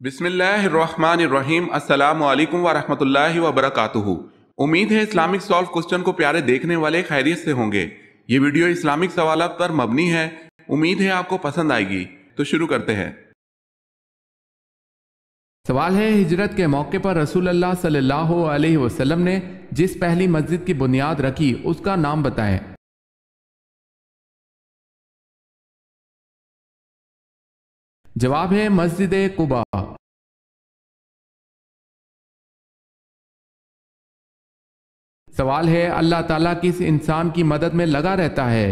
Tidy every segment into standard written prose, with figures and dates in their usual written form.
بسم اللہ الرحمن الرحیم۔ السلام علیکم ورحمۃ اللہ وبرکاتہ۔ امید ہے اسلامک سالو کوسچن کو پیارے دیکھنے والے خیریت سے ہوں گے۔ یہ ویڈیو اسلامک سوالات پر مبنی ہے، امید ہے آپ کو پسند آئے گی۔ تو شروع کرتے ہیں۔ سوال ہے، ہجرت کے موقع پر رسول اللہ صلی اللہ علیہ وسلم نے جس پہلی مسجد کی بنیاد رکھی اس کا نام بتائیں۔ جواب ہے مسجد قباء۔ سوال ہے، اللہ تعالیٰ کس انسان کی مدد میں لگا رہتا ہے؟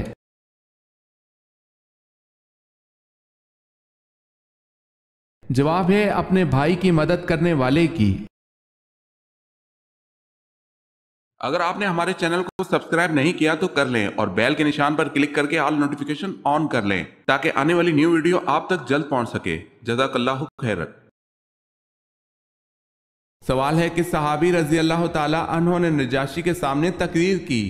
جواب ہے اپنے بھائی کی مدد کرنے والے کی۔ اگر آپ نے ہمارے چینل کو سبسکرائب نہیں کیا تو کر لیں اور بیل کے نشان پر کلک کر کے آل نوٹیفیکیشن آن کر لیں تاکہ آنے والی نیو ویڈیو آپ تک جلد پہنچ سکے۔ جزاک اللہ خیرت۔ سوال ہے، کس صحابی رضی اللہ تعالی عنہ نے نجاشی کے سامنے تقریر کی؟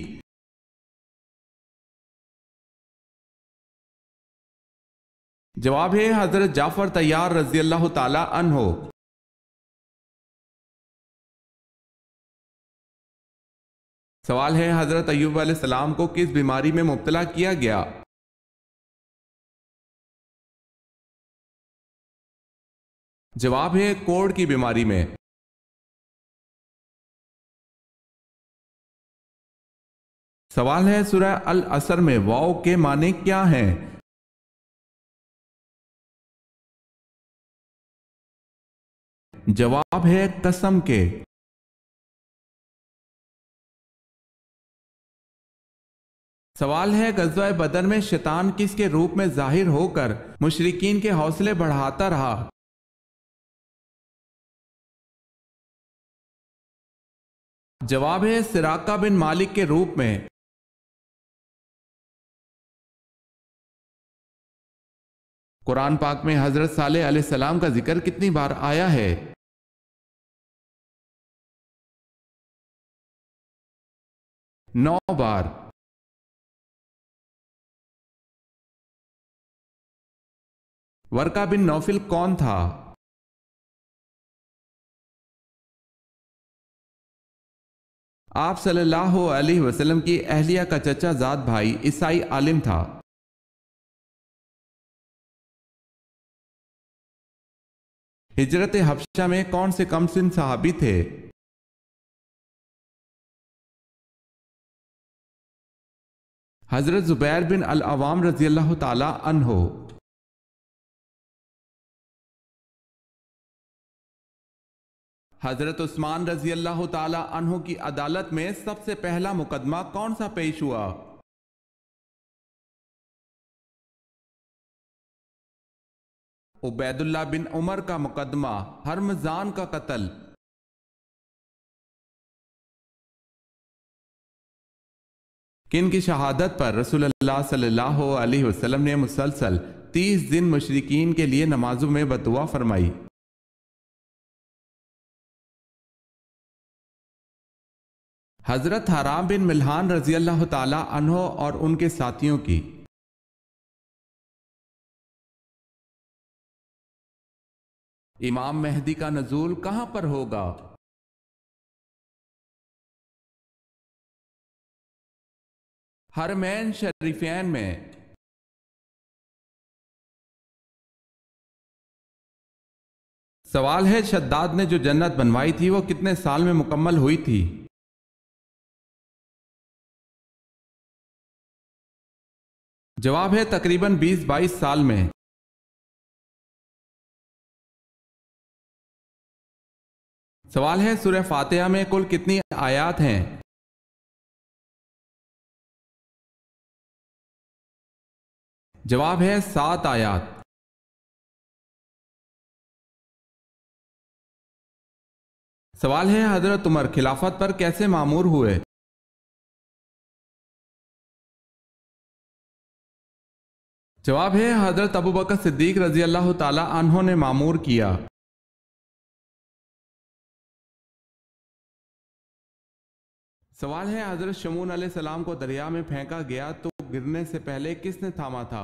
جواب ہے حضرت جعفر طیار رضی اللہ تعالی عنہ۔ سوال ہے، حضرت ایوب علیہ السلام کو کس بیماری میں مبتلا کیا گیا؟ جواب ہے کوڑ کی بیماری میں۔ سوال ہے، سورہ العصر میں واو کے معنی کیا ہیں؟ جواب ہے قسم کے۔ سوال ہے، غزوہ بدر میں شیطان کس کے روپ میں ظاہر ہو کر مشرکین کے حوصلے بڑھاتا رہا؟ جواب ہے سراقہ بن مالک کے روپ میں۔ قرآن پاک میں حضرت صالح علیہ السلام کا ذکر کتنی بار آیا ہے؟ 9 بار۔ ورقہ بن نوفل کون تھا؟ آپ صلی اللہ علیہ وسلم کی اہلیہ کا چچا زاد بھائی عیسائی عالم تھا۔ ہجرت حبشہ میں کون سے کم سن صحابی تھے؟ حضرت زبیر بن العوام رضی اللہ تعالی عنہ۔ حضرت عثمان رضی اللہ تعالی عنہ کی عدالت میں سب سے پہلا مقدمہ کون سا پیش ہوا؟ عبید اللہ بن عمر کا مقدمہ، ہرمزان کا قتل۔ کن کی شہادت پر رسول اللہ صلی اللہ علیہ وسلم نے مسلسل 30 دن مشرکین کے لیے نمازوں میں بددعا فرمائی؟ حضرت حرام بن ملحان رضی اللہ تعالی عنہ اور ان کے ساتھیوں کی۔ امام مہدی کا نزول کہاں پر ہوگا؟ حرمین شریفین میں۔ سوال ہے، شداد نے جو جنت بنوائی تھی وہ کتنے سال میں مکمل ہوئی تھی؟ جواب ہے تقریباً 20-22 سال میں۔ سوال ہے، سورہ فاتحہ میں کل کتنی آیات ہیں؟ جواب ہے 7 آیات۔ سوال ہے، حضرت عمر خلافت پر کیسے مامور ہوئے؟ جواب ہے حضرت ابوبکر صدیق رضی اللہ تعالی عنہ نے مامور کیا۔ سوال ہے، حضرت شمعون علیہ السلام کو دریا میں پھینکا گیا تو گرنے سے پہلے کس نے تھاما تھا؟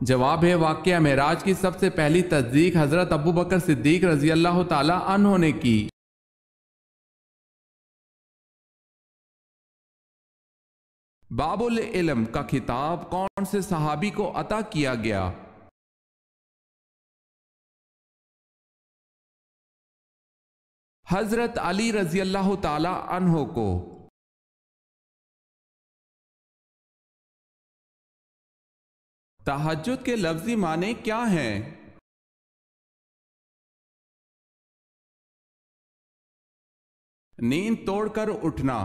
جواب ہے واقعہ معراج کی سب سے پہلی تصدیق حضرت ابو بکر صدیق رضی اللہ تعالی عنہ نے کی۔ باب العلم کا خطاب کون سے صحابی کو عطا کیا گیا؟ حضرت علی رضی اللہ تعالی عنہ کو۔ تہجد کے لفظی معنی کیا ہیں؟ نیند توڑ کر اٹھنا۔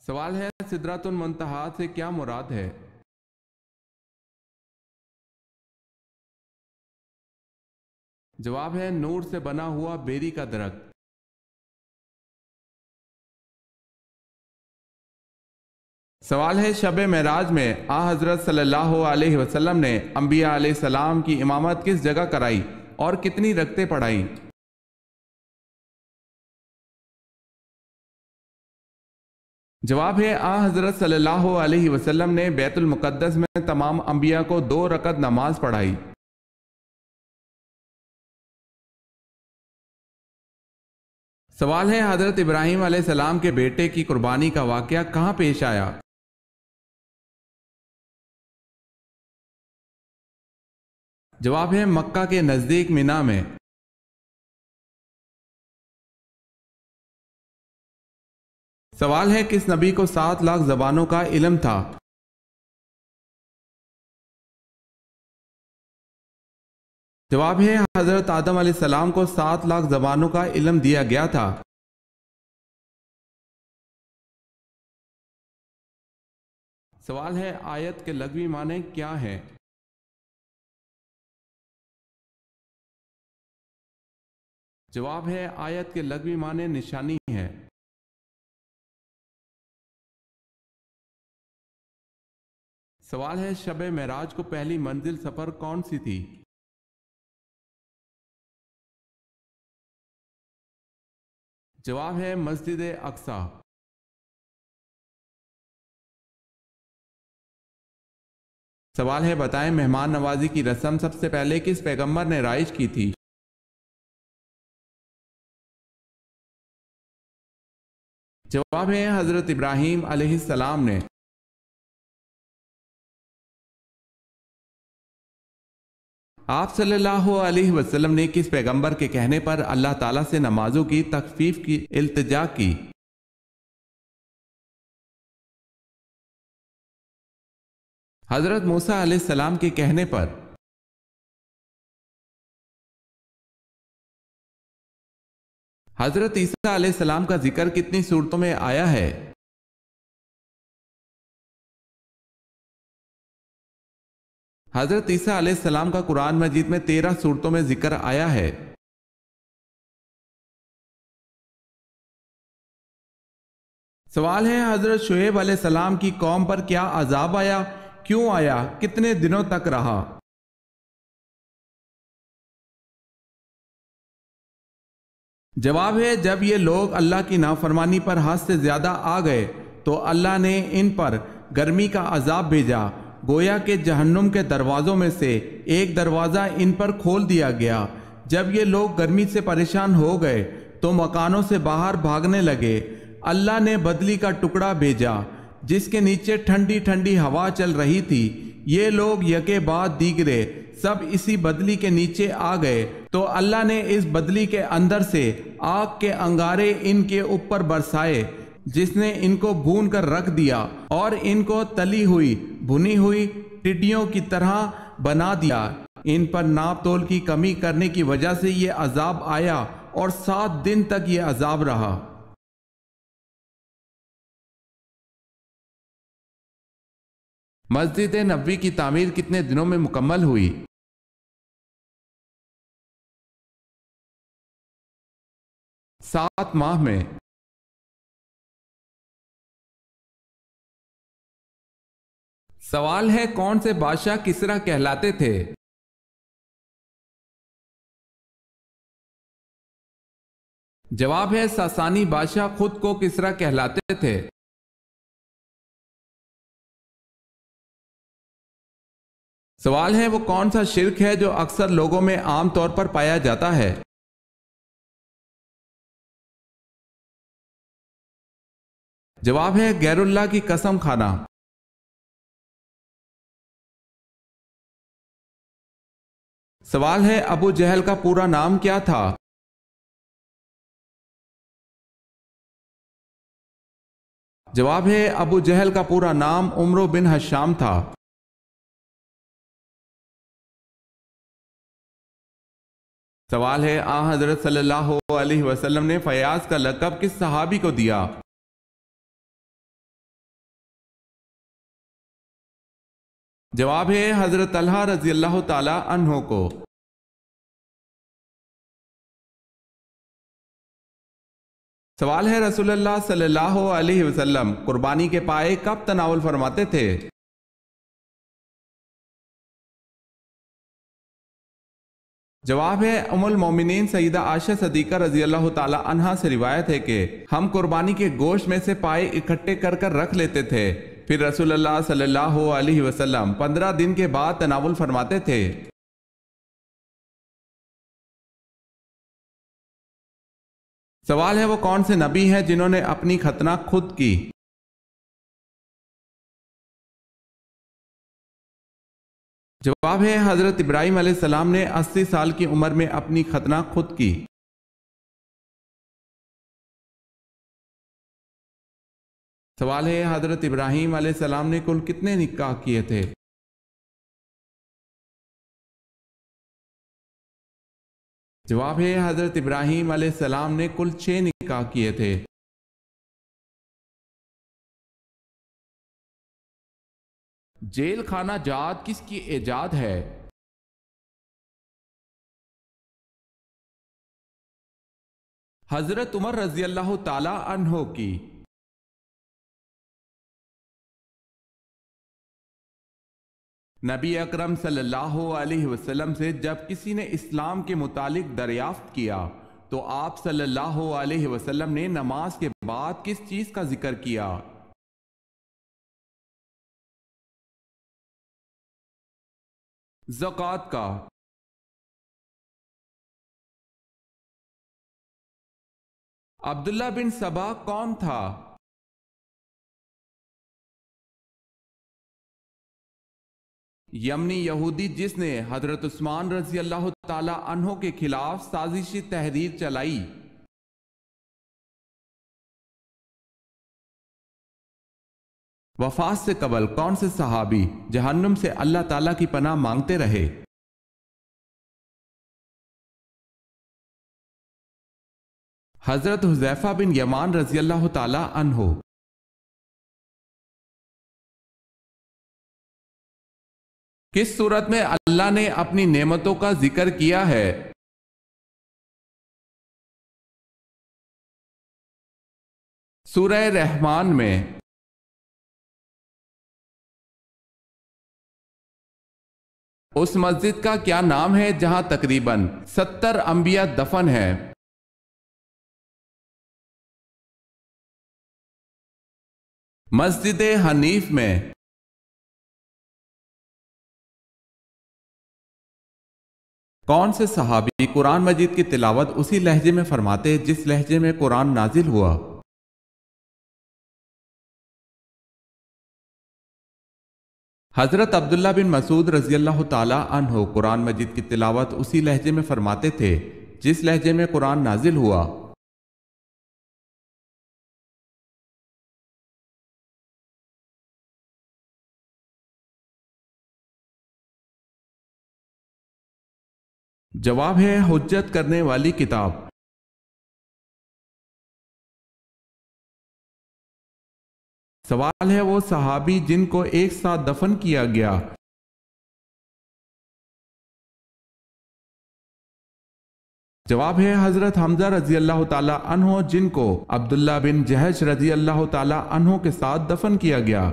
سوال ہے سدرۃ المنتہا سے کیا مراد ہے؟ جواب ہے نور سے بنا ہوا بیری کا درخت۔ سوال ہے شب معراج میں حضرت صلی اللہ علیہ وسلم نے انبیاء علیہ السلام کی امامت کس جگہ کرائی اور کتنی رکعتیں پڑھائیں؟ جواب ہے حضرت صلی اللہ علیہ وسلم نے بیت المقدس میں تمام انبیاء کو 2 رکعت نماز پڑھائی۔ سوال ہے حضرت ابراہیم علیہ السلام کے بیٹے کی قربانی کا واقعہ کہاں پیش آیا؟ جواب ہے مکہ کے نزدیک مینا میں۔ سوال ہے کس نبی کو 7 لاکھ زبانوں کا علم تھا؟ جواب ہے حضرت آدم علیہ السلام کو 7 لاکھ زبانوں کا علم دیا گیا تھا۔ سوال ہے آیت کے لغوی معنی کیا ہے؟ جواب ہے آیت کے لغوی معنی نشانی ہے۔ سوال ہے شب معراج کو پہلی منزل سفر کون سی تھی؟ جواب ہے مسجد اقصی۔ سوال ہے بتائیں مہمان نوازی کی رسم سب سے پہلے کس پیغمبر نے رائج کی تھی؟ جواب ہے حضرت ابراہیم علیہ السلام نے۔ آپ صلی اللہ علیہ وسلم نے کس پیغمبر کے کہنے پر اللہ تعالیٰ سے نمازوں کی تخفیف کی التجا کی؟ حضرت موسیٰ علیہ السلام کے کہنے پر۔ حضرت عیسیٰ علیہ السلام کا ذکر کتنی صورتوں میں آیا ہے؟ حضرت عیسیٰ علیہ السلام کا قرآن مجید میں 13 صورتوں میں ذکر آیا ہے۔ سوال ہے حضرت شعیب علیہ السلام کی قوم پر کیا عذاب آیا، کیوں آیا، کتنے دنوں تک رہا؟ جواب ہے جب یہ لوگ اللہ کی نافرمانی پر حد سے زیادہ آ گئے تو اللہ نے ان پر گرمی کا عذاب بھیجا، گویا کہ جہنم کے دروازوں میں سے ایک دروازہ ان پر کھول دیا گیا۔ جب یہ لوگ گرمی سے پریشان ہو گئے تو مکانوں سے باہر بھاگنے لگے۔ اللہ نے بدلی کا ٹکڑا بھیجا جس کے نیچے ٹھنڈی ٹھنڈی ہوا چل رہی تھی۔ یہ لوگ یکے بعد دیگرے سب اسی بدلی کے نیچے آ گئے تو اللہ نے اس بدلی کے اندر سے آگ کے انگارے ان کے اوپر برسائے جس نے ان کو بھون کر رکھ دیا اور ان کو تلی ہوئی بھنی ہوئی ٹڈیوں کی طرح بنا دیا۔ ان پر ناپ تول کی کمی کرنے کی وجہ سے یہ عذاب آیا اور 7 دن تک یہ عذاب رہا۔ مسجد نبوی کی تعمیر کتنے دنوں میں مکمل ہوئی؟ 7 ماہ میں۔ سوال ہے کون سے بادشاہ کسریٰ کہلاتے تھے؟ جواب ہے ساسانی بادشاہ خود کو کسریٰ کہلاتے تھے۔ سوال ہے وہ کون سا شرک ہے جو اکثر لوگوں میں عام طور پر پایا جاتا ہے؟ جواب ہے غیر اللہ کی قسم کھانا۔ سوال ہے ابو جہل کا پورا نام کیا تھا؟ جواب ہے ابو جہل کا پورا نام عمرو بن ہشام تھا۔ سوال ہے حضرت صلی اللہ علیہ وسلم نے فیاض کا لقب کس صحابی کو دیا؟ جواب ہے حضرت طلحہ رضی اللہ تعالی عنہ کو۔ سوال ہے رسول اللہ صلی اللہ علیہ وسلم قربانی کے پائے کب تناول فرماتے تھے؟ جواب ہے ام المومنین سیدہ عائشہ صدیقہ رضی اللہ تعالی عنہا سے روایت ہے کہ ہم قربانی کے گوشت میں سے پائے اکٹھے کر کر رکھ لیتے تھے، پھر رسول اللہ صلی اللہ علیہ وسلم 15 دن کے بعد تناول فرماتے تھے۔ سوال ہے وہ کون سے نبی ہیں جنہوں نے اپنی ختنہ خود کی؟ جواب ہے حضرت ابراہیم علیہ السلام نے 80 سال کی عمر میں اپنی ختنہ خود کی۔ سوال ہے حضرت ابراہیم علیہ السلام نے کل کتنے نکاح کیے تھے؟ جواب ہے حضرت ابراہیم علیہ السلام نے کل 6 نکاح کیے تھے۔ جیل خانہ جات کس کی ایجاد ہے؟ حضرت عمر رضی اللہ تعالی عنہ کی۔ نبی اکرم صلی اللہ علیہ وسلم سے جب کسی نے اسلام کے متعلق دریافت کیا تو آپ صلی اللہ علیہ وسلم نے نماز کے بعد کس چیز کا ذکر کیا؟ زکوٰۃ کا۔ عبداللہ بن سبا کون تھا؟ یمنی یہودی جس نے حضرت عثمان رضی اللہ تعالی عنہ کے خلاف سازشی تحریر چلائی۔ وفات سے قبل کون سے صحابی جہنم سے اللہ تعالیٰ کی پناہ مانگتے رہے؟ حضرت حذیفہ بن یمان رضی اللہ تعالی عنہ۔ کس صورت میں اللہ نے اپنی نعمتوں کا ذکر کیا ہے؟ سورہ رحمان میں۔ اس مسجد کا کیا نام ہے جہاں تقریباً 70 انبیاء دفن ہیں؟ مسجد حنیف میں۔ کون سے صحابی قرآن مجید کی تلاوت اسی لہجے میں فرماتے جس لہجے میں قرآن نازل ہوا؟ حضرت عبداللہ بن مسعود رضی اللہ تعالی عنہ قرآن مجید کی تلاوت اسی لہجے میں فرماتے تھے جس لہجے میں قرآن نازل ہوا۔ جواب ہے حجت کرنے والی کتاب۔ سوال ہے وہ صحابی جن کو ایک ساتھ دفن کیا گیا۔ جواب ہے حضرت حمزہ رضی اللہ تعالی عنہ جن کو عبداللہ بن جہش رضی اللہ تعالی عنہ کے ساتھ دفن کیا گیا۔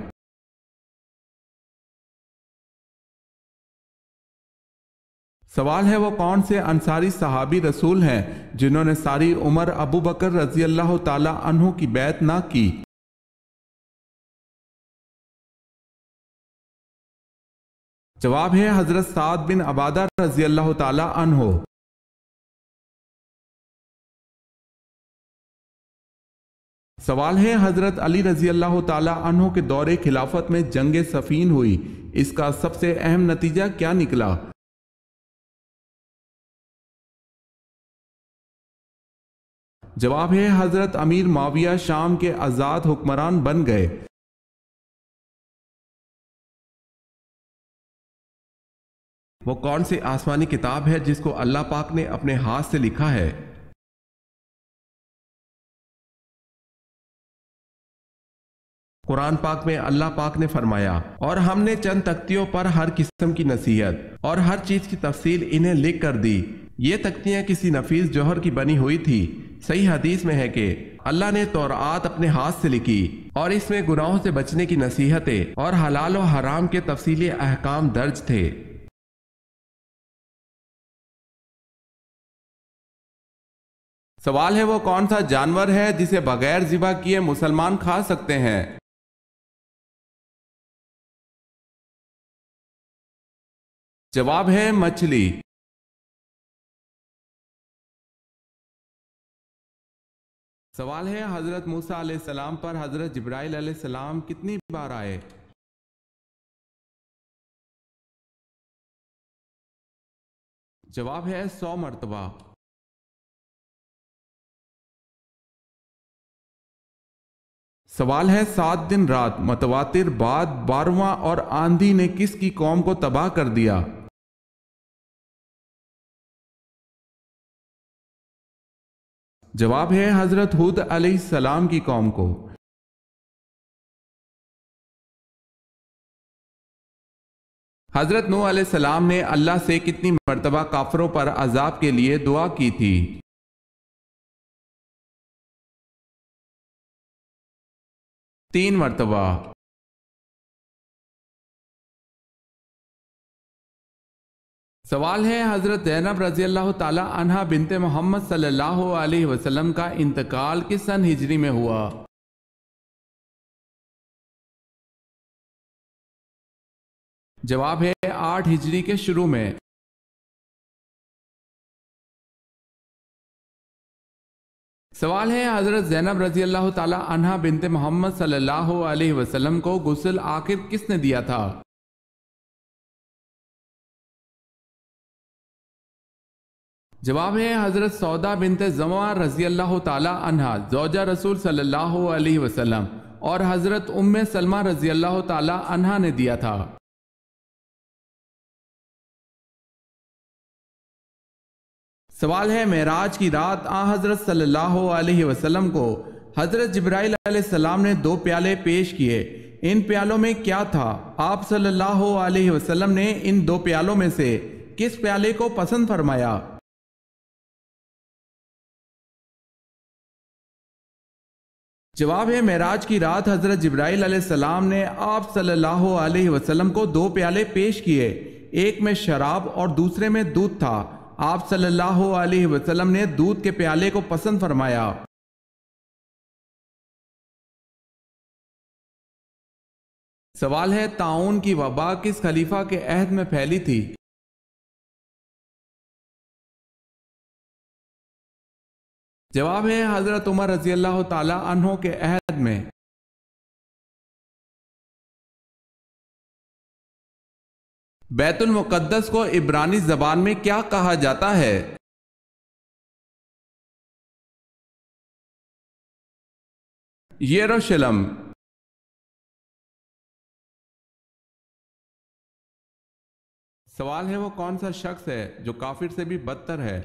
سوال ہے وہ کون سے انصاری صحابی رسول ہیں جنہوں نے ساری عمر ابو بکر رضی اللہ تعالی عنہ کی بیعت نہ کی؟ جواب ہے حضرت سعد بن عبادہ رضی اللہ تعالی عنہ۔ سوال ہے حضرت علی رضی اللہ تعالی عنہ کے دور خلافت میں جنگ صفین ہوئی، اس کا سب سے اہم نتیجہ کیا نکلا؟ جواب ہے حضرت امیر معاویہ شام کے آزاد حکمران بن گئے۔ وہ کون سی آسمانی کتاب ہے جس کو اللہ پاک نے اپنے ہاتھ سے لکھا ہے؟ قرآن پاک میں اللہ پاک نے فرمایا، اور ہم نے چند تختیوں پر ہر قسم کی نصیحت اور ہر چیز کی تفصیل انہیں لکھ کر دی۔ یہ تختیاں کسی نفیس جوہر کی بنی ہوئی تھی۔ صحیح حدیث میں ہے کہ اللہ نے تورات اپنے ہاتھ سے لکھی اور اس میں گناہوں سے بچنے کی نصیحتیں اور حلال و حرام کے تفصیلی احکام درج تھے۔ سوال ہے وہ کون سا جانور ہے جسے بغیر ذبح کیے مسلمان کھا سکتے ہیں؟ جواب ہے مچھلی۔ سوال ہے حضرت موسیٰ علیہ السلام پر حضرت جبرائیل علیہ السلام کتنی بار آئے؟ جواب ہے 100 مرتبہ۔ سوال ہے 7 دن رات متواتر بعد 12واں اور آندھی نے کس کی قوم کو تباہ کر دیا؟ جواب ہے حضرت ہود علیہ السلام کی قوم کو۔ حضرت نوح علیہ السلام نے اللہ سے کتنی مرتبہ کافروں پر عذاب کے لیے دعا کی تھی؟ تین مرتبہ۔ سوال ہے حضرت زینب رضی اللہ تعالی عنہا بنت محمد صلی اللہ علیہ وسلم کا انتقال کس سن ہجری میں ہوا؟ جواب ہے 8 ہجری کے شروع میں۔ سوال ہے حضرت زینب رضی اللہ تعالی عنہا بنت محمد صلی اللہ علیہ وسلم کو غسل آخر کس نے دیا تھا؟ جواب ہے حضرت سودا بنت زمعہ رضی اللہ تعالی عنہا زوجہ رسول صلی اللہ علیہ وسلم اور حضرت ام سلمہ رضی اللہ تعالی عنہا نے دیا تھا۔ سوال ہے معراج کی رات آن حضرت صلی اللہ علیہ وسلم کو حضرت جبرائیل علیہ السلام نے 2 پیالے پیش کیے، ان پیالوں میں کیا تھا؟ آپ صلی اللہ علیہ وسلم نے ان 2 پیالوں میں سے کس پیالے کو پسند فرمایا؟ جواب ہے معراج کی رات حضرت جبرائیل علیہ السلام نے آپ صلی اللہ علیہ وسلم کو 2 پیالے پیش کیے، ایک میں شراب اور دوسرے میں دودھ تھا۔ آپ صلی اللہ علیہ وسلم نے دودھ کے پیالے کو پسند فرمایا۔ سوال ہے طاعون کی وبا کس خلیفہ کے عہد میں پھیلی تھی؟ جواب ہے حضرت عمر رضی اللہ تعالی عنہ کے عہد میں۔ بیت المقدس کو عبرانی زبان میں کیا کہا جاتا ہے؟ یروشلم۔ سوال ہے وہ کون سا شخص ہے جو کافر سے بھی بدتر ہے؟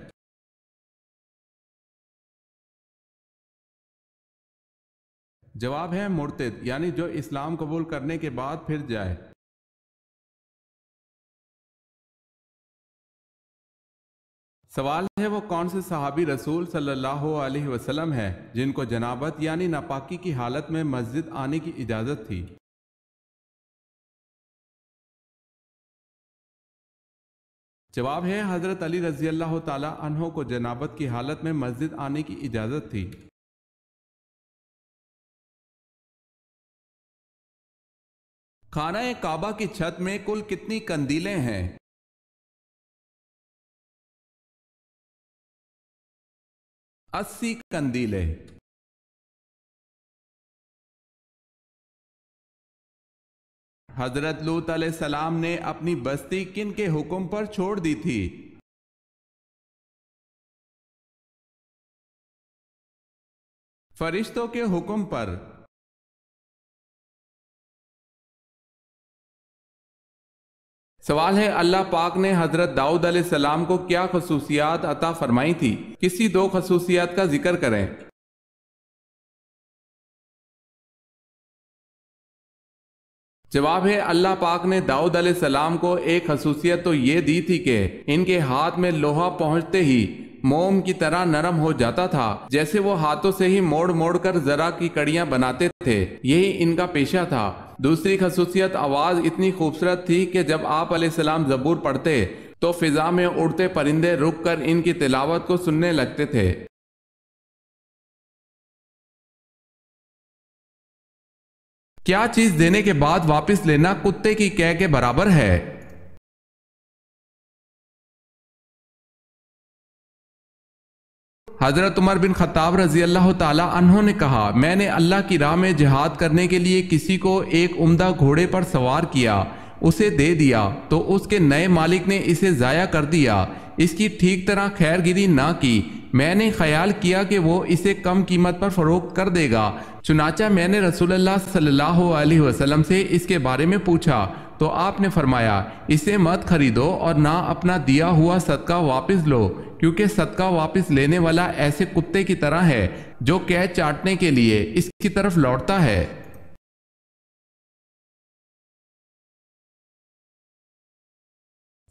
جواب ہے مرتد، یعنی جو اسلام قبول کرنے کے بعد پھر جائے۔ سوال ہے وہ کون سے صحابی رسول صلی اللہ علیہ وسلم ہے جن کو جنابت یعنی ناپاکی کی حالت میں مسجد آنے کی اجازت تھی؟ جواب ہے حضرت علی رضی اللہ تعالی عنہ کو جنابت کی حالت میں مسجد آنے کی اجازت تھی۔ خانہ کعبہ کی چھت میں کل کتنی قندیلیں ہیں؟ 80 قندیلیں۔ حضرت لوط علیہ السلام نے اپنی بستی کن کے حکم پر چھوڑ دی تھی؟ فرشتوں کے حکم پر۔ سوال ہے، اللہ پاک نے حضرت داؤد علیہ السلام کو کیا خصوصیات عطا فرمائی تھی؟ کسی 2 خصوصیات کا ذکر کریں۔ جواب ہے، اللہ پاک نے داؤد علیہ السلام کو ایک خصوصیت تو یہ دی تھی کہ ان کے ہاتھ میں لوہا پہنچتے ہی موم کی طرح نرم ہو جاتا تھا، جیسے وہ ہاتھوں سے ہی موڑ موڑ کر زرہ کی کڑیاں بناتے تھے، یہی ان کا پیشہ تھا۔ دوسری خصوصیت، آواز اتنی خوبصورت تھی کہ جب آپ علیہ السلام زبور پڑھتے تو فضا میں اڑتے پرندے رک کر ان کی تلاوت کو سننے لگتے تھے۔ کیا چیز دینے کے بعد واپس لینا کتے کی کیے کے برابر ہے؟ حضرت عمر بن خطاب رضی اللہ تعالی عنہ نے کہا، میں نے اللہ کی راہ میں جہاد کرنے کے لیے کسی کو ایک عمدہ گھوڑے پر سوار کیا، اسے دے دیا تو اس کے نئے مالک نے اسے ضائع کر دیا، اس کی ٹھیک طرح خیر گیری نہ کی۔ میں نے خیال کیا کہ وہ اسے کم قیمت پر فروخت کر دے گا، چنانچہ میں نے رسول اللہ صلی اللہ علیہ وسلم سے اس کے بارے میں پوچھا تو آپ نے فرمایا، اسے مت خریدو اور نہ اپنا دیا ہوا صدقہ واپس لو، کیونکہ صدقہ واپس لینے والا ایسے کتے کی طرح ہے جو قید چاٹنے کے لیے اس کی طرف لوٹتا ہے۔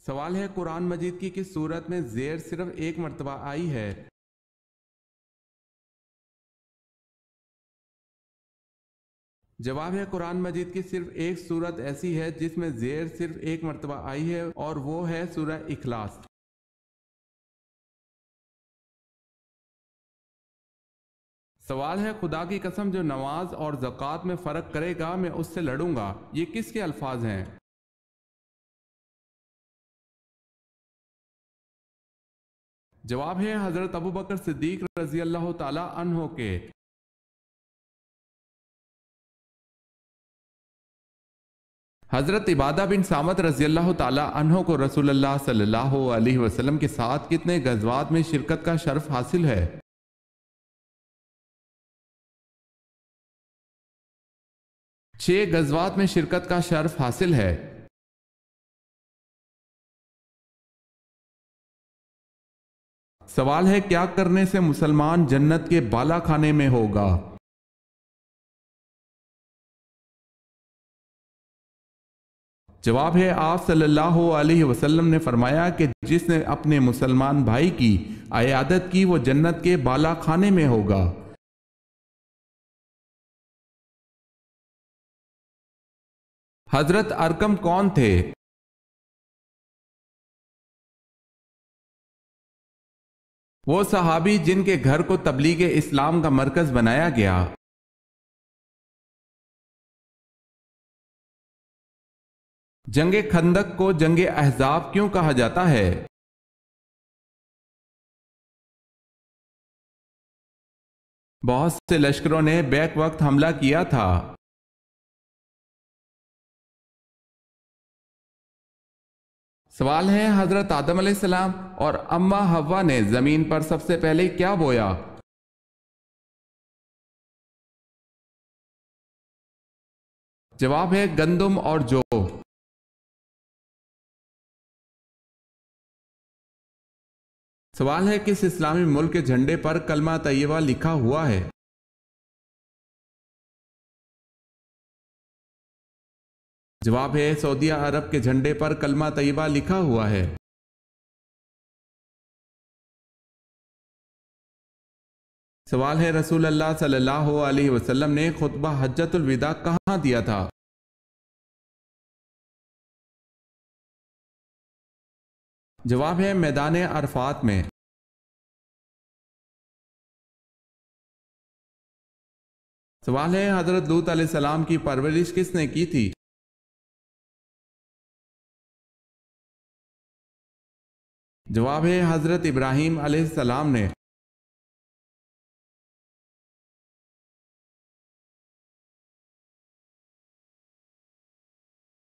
سوال ہے، قرآن مجید کی کس سورت میں زیر صرف ایک مرتبہ آئی ہے؟ جواب ہے، قرآن مجید کی صرف ایک سورت ایسی ہے جس میں زیر صرف ایک مرتبہ آئی ہے، اور وہ ہے سورہ اخلاص۔ سوال ہے، خدا کی قسم جو نماز اور زکوٰۃ میں فرق کرے گا میں اس سے لڑوں گا، یہ کس کے الفاظ ہیں؟ جواب ہے، حضرت ابوبکر صدیق رضی اللہ تعالی عنہ کے۔ حضرت عبادہ بن صامت رضی اللہ تعالی عنہ کو رسول اللہ صلی اللہ علیہ وسلم کے ساتھ کتنے غزوات میں شرکت کا شرف حاصل ہے؟ 6 غزوات میں شرکت کا شرف حاصل ہے۔ سوال ہے، کیا کرنے سے مسلمان جنت کے بالا خانے میں ہوگا؟ جواب ہے، آپ صلی اللہ علیہ وسلم نے فرمایا کہ جس نے اپنے مسلمان بھائی کی عیادت کی وہ جنت کے بالا خانے میں ہوگا۔ حضرت ارقم کون تھے؟ وہ صحابی جن کے گھر کو تبلیغ اسلام کا مرکز بنایا گیا۔ جنگ خندق کو جنگ احزاب کیوں کہا جاتا ہے؟ بہت سے لشکروں نے بیک وقت حملہ کیا تھا۔ سوال ہے، حضرت آدم علیہ السلام اور اماں حوا نے زمین پر سب سے پہلے کیا بویا؟ جواب ہے، گندم اور جو۔ سوال ہے، کس اسلامی ملک کے جھنڈے پر کلمہ طیبہ لکھا ہوا ہے؟ جواب ہے، سعودیہ عرب کے جھنڈے پر کلمہ طیبہ لکھا ہوا ہے۔ سوال ہے، رسول اللہ صلی اللہ علیہ وسلم نے خطبہ حجۃ الوداع کہاں دیا تھا؟ جواب ہے، میدان عرفات میں۔ سوال ہے، حضرت لوط علیہ السلام کی پرورش کس نے کی تھی؟ جواب ہے حضرت ابراہیم علیہ السلام نے